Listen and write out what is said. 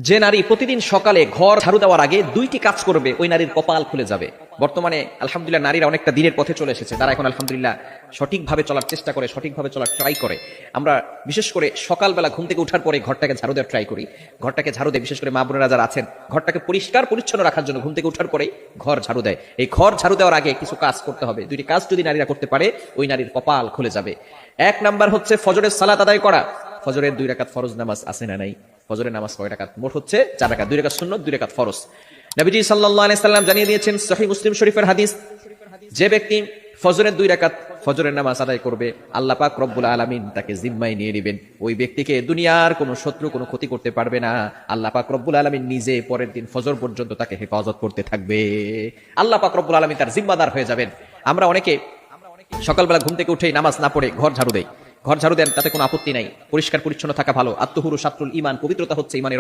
যে নারী প্রতিদিন সকালে ঘর ঝাড়ু দেওয়ার আগে দুইটি কাজ করবে ওই নারীর কপাল খুলে যাবে। বর্তমানে আলহামদুলিল্লাহ নারীরা অনেকটা দিনের পথে চলে এসেছে, তারা এখন আলহামদুলিল্লাহ সঠিকভাবে চলার চেষ্টা করে, সঠিকভাবে চলার ট্রাই করে। আমরা বিশেষ করে সকালবেলা ঘুম থেকে উঠার পরে ঘরটাকে ঝাড়ু দেওয়ার ট্রাই করি। ঘরটাকে ঝাড়ু দেয়, বিশেষ করে মা বোনেরা যারা আছেন ঘরটাকে পরিষ্কার পরিচ্ছন্ন রাখার জন্য ঘুম থেকে উঠার পরেই ঘর ঝাড়ু দেয়। এই ঘর ঝাড়ু দেওয়ার আগে কিছু কাজ করতে হবে। দুইটি কাজ যদি নারীরা করতে পারে ওই নারীর কপাল খুলে যাবে। এক নাম্বার হচ্ছে ফজরের সালাত আদায় করা। ফজরের 2 রাকাত ফরজ নামাজ আছে না নাই? ফজরের নামাজ কয় রাকাত? মোট হচ্ছে 4 রাকাত, 2 রাকাত সুন্নত, 2 রাকাত ফরজ। নবীজি সাল্লাল্লাহু আলাইহি সাল্লাম জানিয়ে দিয়েছেন সহিহ মুসলিম শরীফের হাদিস, যে ব্যক্তি ফজরের 2 রাকাত ফজরের নামাজ আদায় করবে আল্লাহ পাক রব্বুল আলামিন তাকে জিম্মায় নিয়ে নেবেন। ওই ব্যক্তিকে দুনিয়ার কোনো শত্রু কোনো ক্ষতি করতে পারবে না। আল্লাহ পাক রব্বুল আলামিন নিজে পরের দিন ফজর পর্যন্ত তাকে হেফাজত করতে থাকবে। আল্লাহ পাক রব্বুল আলামিন তার জিম্মাদার হয়ে যাবেন। আমরা অনেকে সকালবেলা ঘুম থেকে উঠেই নামাজ না পড়ে ঘর ঝাড়ু দেই। ঘর ঝাড়ু দেন, তাতে কোনো আপত্তি নাই, পরিষ্কার পরিচ্ছন্ন থাকা ভালো। আত্মহুরু শাত্রুল ঈমান, পবিত্রতা হচ্ছে ঈমানের